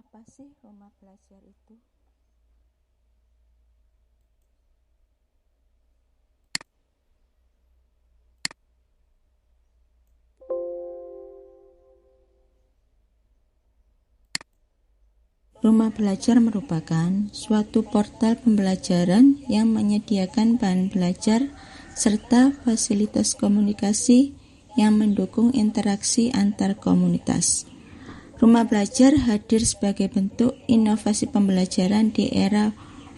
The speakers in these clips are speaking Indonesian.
Apa sih rumah belajar itu? Rumah belajar merupakan suatu portal pembelajaran yang menyediakan bahan belajar serta fasilitas komunikasi yang mendukung interaksi antar komunitas. Rumah belajar hadir sebagai bentuk inovasi pembelajaran di era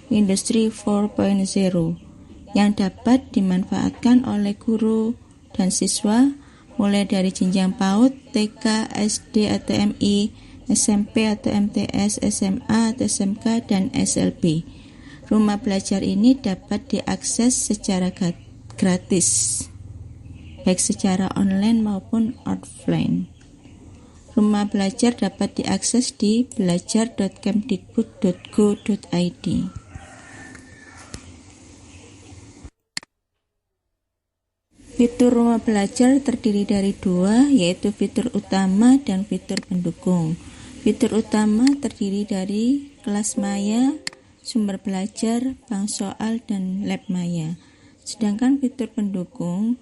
Industri 4.0 yang dapat dimanfaatkan oleh guru dan siswa mulai dari jenjang PAUD, TK, SD atau MI, SMP atau MTS, SMA atau SMK, dan SLB. Rumah belajar ini dapat diakses secara gratis, baik secara online maupun offline. Rumah belajar dapat diakses di belajar.kemdikbud.go.id. Fitur rumah belajar terdiri dari dua, yaitu fitur utama dan fitur pendukung. Fitur utama terdiri dari kelas maya, sumber belajar, bank soal, dan lab maya. Sedangkan fitur pendukung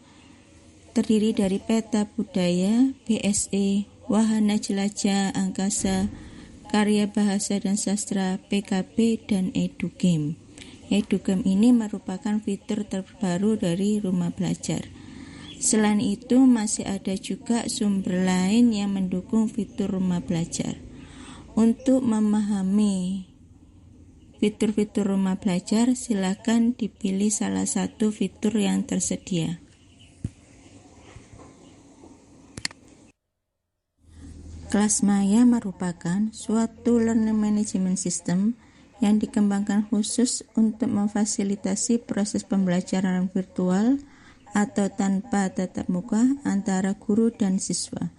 terdiri dari peta budaya, BSE, wahana jelajah angkasa, karya bahasa dan sastra, PKB, dan edugame. Edugame ini merupakan fitur terbaru dari rumah belajar. Selain itu, masih ada juga sumber lain yang mendukung fitur rumah belajar. Untuk memahami fitur-fitur rumah belajar, silakan dipilih salah satu fitur yang tersedia. Kelas maya merupakan suatu learning management system yang dikembangkan khusus untuk memfasilitasi proses pembelajaran virtual atau tanpa tatap muka antara guru dan siswa.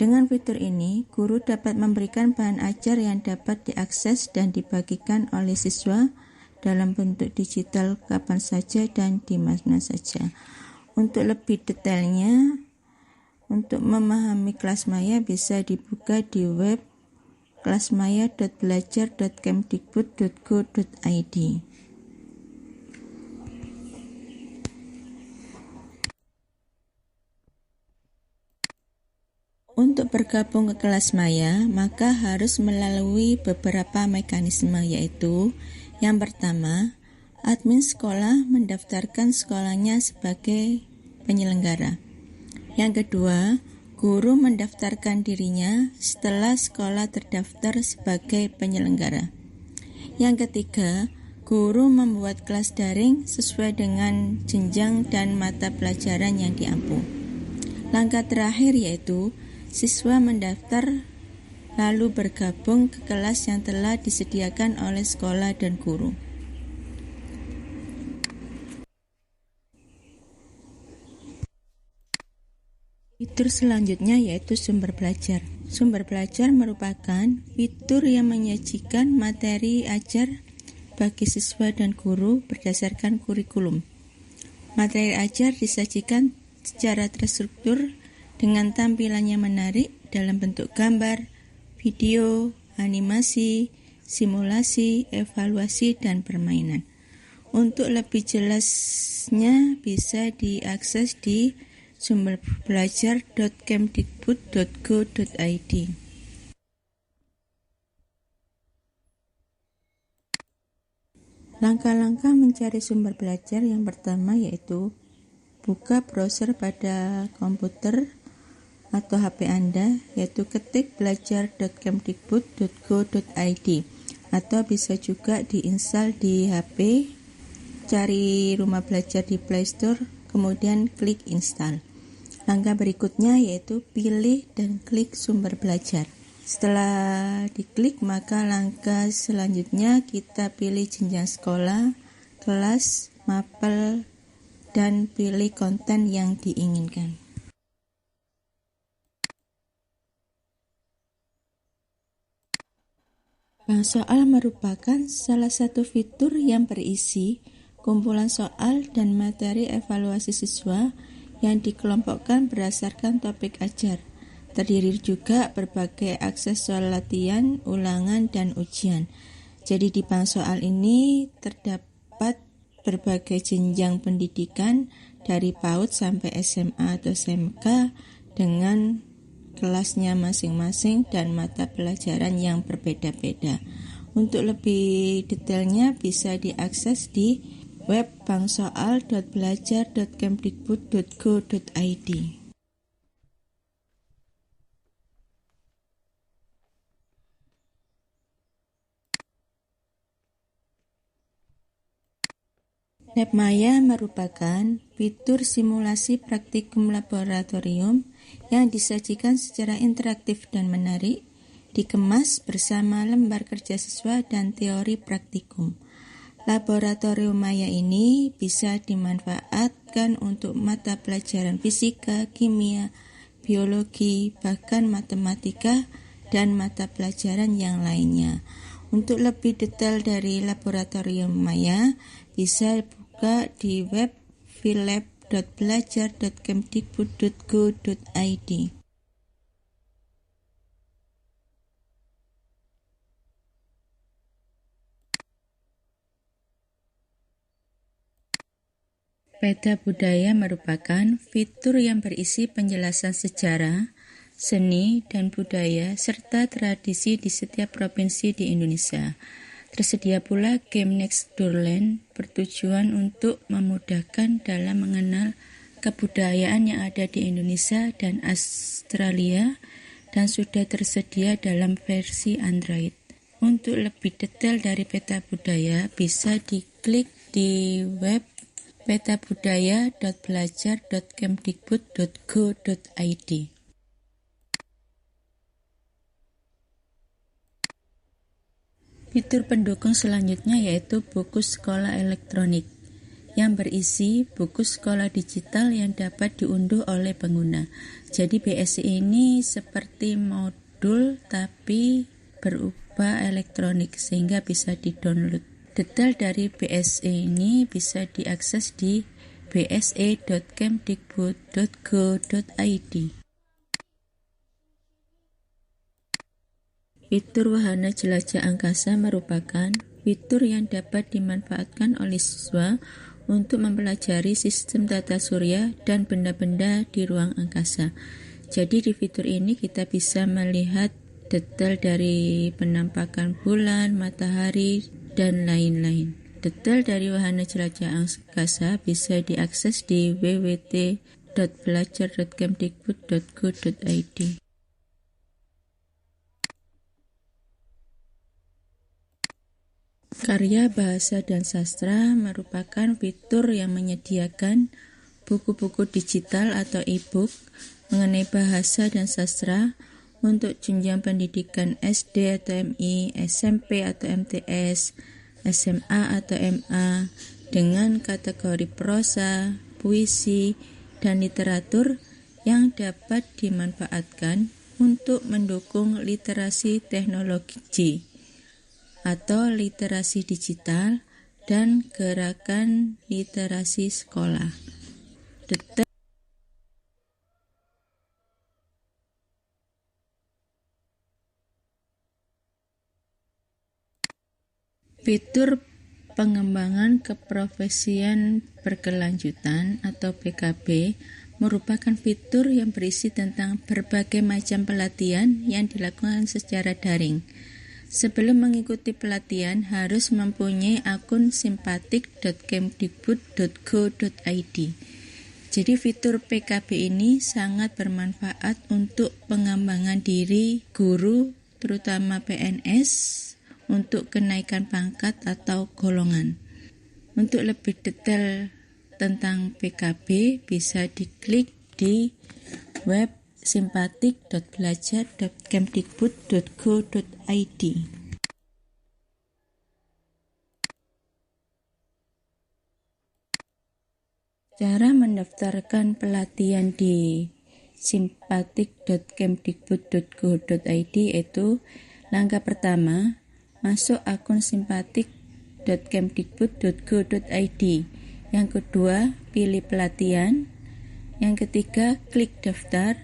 Dengan fitur ini, guru dapat memberikan bahan ajar yang dapat diakses dan dibagikan oleh siswa dalam bentuk digital kapan saja dan di mana saja. Untuk lebih detailnya, untuk memahami kelas maya bisa dibuka di web kelasmaya.belajar.kemdikbud.go.id. Untuk bergabung ke kelas maya, maka harus melalui beberapa mekanisme, yaitu yang pertama, admin sekolah mendaftarkan sekolahnya sebagai penyelenggara. Yang kedua, guru mendaftarkan dirinya setelah sekolah terdaftar sebagai penyelenggara. Yang ketiga, guru membuat kelas daring sesuai dengan jenjang dan mata pelajaran yang diampu. Langkah terakhir yaitu siswa mendaftar lalu bergabung ke kelas yang telah disediakan oleh sekolah dan guru. Fitur selanjutnya yaitu sumber belajar. Sumber belajar merupakan fitur yang menyajikan materi ajar bagi siswa dan guru berdasarkan kurikulum. Materi ajar disajikan secara terstruktur dengan tampilannya menarik dalam bentuk gambar, video, animasi, simulasi, evaluasi, dan permainan. Untuk lebih jelasnya bisa diakses di sumberbelajar.kemdikbud.go.id. Langkah-langkah mencari sumber belajar yang pertama yaitu buka browser pada komputer atau HP Anda, yaitu ketik belajar.kemdikbud.go.id, atau bisa juga diinstal di HP, cari rumah belajar di Play Store, kemudian klik install. Langkah berikutnya yaitu pilih dan klik sumber belajar. Setelah diklik, maka langkah selanjutnya kita pilih jenjang sekolah, kelas, mapel, dan pilih konten yang diinginkan. Bank soal merupakan salah satu fitur yang berisi kumpulan soal dan materi evaluasi siswa yang dikelompokkan berdasarkan topik ajar. Terdiri juga berbagai akses soal latihan, ulangan, dan ujian. Jadi di bank soal ini terdapat berbagai jenjang pendidikan dari PAUD sampai SMA atau SMK dengan kelasnya masing-masing dan mata pelajaran yang berbeda-beda. Untuk lebih detailnya bisa diakses di web banksoal.belajar.kemdikbud.go.id. LabMaya merupakan fitur simulasi praktikum laboratorium yang disajikan secara interaktif dan menarik, dikemas bersama lembar kerja siswa dan teori praktikum. Laboratorium Maya ini bisa dimanfaatkan untuk mata pelajaran fisika, kimia, biologi, bahkan matematika, dan mata pelajaran yang lainnya. Untuk lebih detail dari Laboratorium Maya, bisa buka di web philab.belajar.kemdikbud.go.id. Peta budaya merupakan fitur yang berisi penjelasan sejarah, seni, dan budaya, serta tradisi di setiap provinsi di Indonesia. Tersedia pula game Nextdoorland bertujuan untuk memudahkan dalam mengenal kebudayaan yang ada di Indonesia dan Australia dan sudah tersedia dalam versi Android. Untuk lebih detail dari peta budaya bisa diklik di web petabudaya.belajar.kemdikbud.go.id. Fitur pendukung selanjutnya yaitu buku sekolah elektronik yang berisi buku sekolah digital yang dapat diunduh oleh pengguna. Jadi BSI ini seperti modul tapi berupa elektronik sehingga bisa di-download. Detail dari BSI ini bisa diakses di bse.kemdikbud.go.id. Fitur wahana jelajah angkasa merupakan fitur yang dapat dimanfaatkan oleh siswa untuk mempelajari sistem tata surya dan benda-benda di ruang angkasa. Jadi di fitur ini kita bisa melihat detail dari penampakan bulan, matahari, dan lain-lain. Detail dari wahana jelajah angkasa bisa diakses di www.belajar.kemdikbud.go.id. Karya Bahasa dan Sastra merupakan fitur yang menyediakan buku-buku digital atau e-book mengenai bahasa dan sastra untuk jenjang pendidikan SD atau MI, SMP atau MTS, SMA atau MA dengan kategori prosa, puisi, dan literatur yang dapat dimanfaatkan untuk mendukung literasi teknologi atau literasi digital dan gerakan literasi sekolah. Fitur pengembangan keprofesian berkelanjutan atau PKB merupakan fitur yang berisi tentang berbagai macam pelatihan yang dilakukan secara daring. Sebelum mengikuti pelatihan harus mempunyai akun simpatik.kemdikbud.go.id. Jadi fitur PKB ini sangat bermanfaat untuk pengembangan diri guru, terutama PNS, untuk kenaikan pangkat atau golongan. Untuk lebih detail tentang PKB bisa diklik di web simpatik.belajar.kemdikbud.go.id. Cara mendaftarkan pelatihan di simpatik.kemdikbud.go.id yaitu langkah pertama, masuk akun simpatik.kemdikbud.go.id. Yang kedua, pilih pelatihan. Yang ketiga, klik daftar.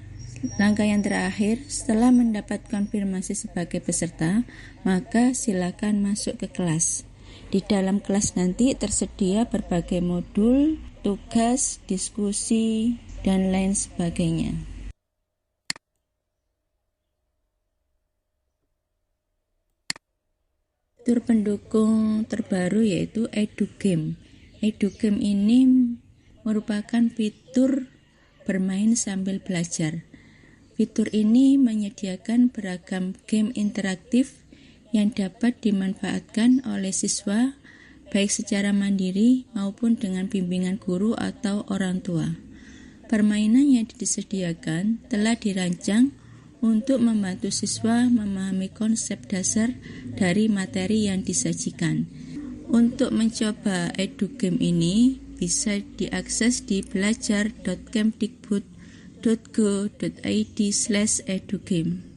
Langkah yang terakhir, setelah mendapat konfirmasi sebagai peserta, maka silakan masuk ke kelas. Di dalam kelas nanti tersedia berbagai modul, tugas, diskusi, dan lain sebagainya. Fitur pendukung terbaru yaitu EduGame. EduGame ini merupakan fitur bermain sambil belajar. Fitur ini menyediakan beragam game interaktif yang dapat dimanfaatkan oleh siswa baik secara mandiri maupun dengan bimbingan guru atau orang tua. Permainan yang disediakan telah dirancang untuk membantu siswa memahami konsep dasar dari materi yang disajikan. Untuk mencoba EduGame ini bisa diakses di belajar.kemdikbud.go.id/edugame.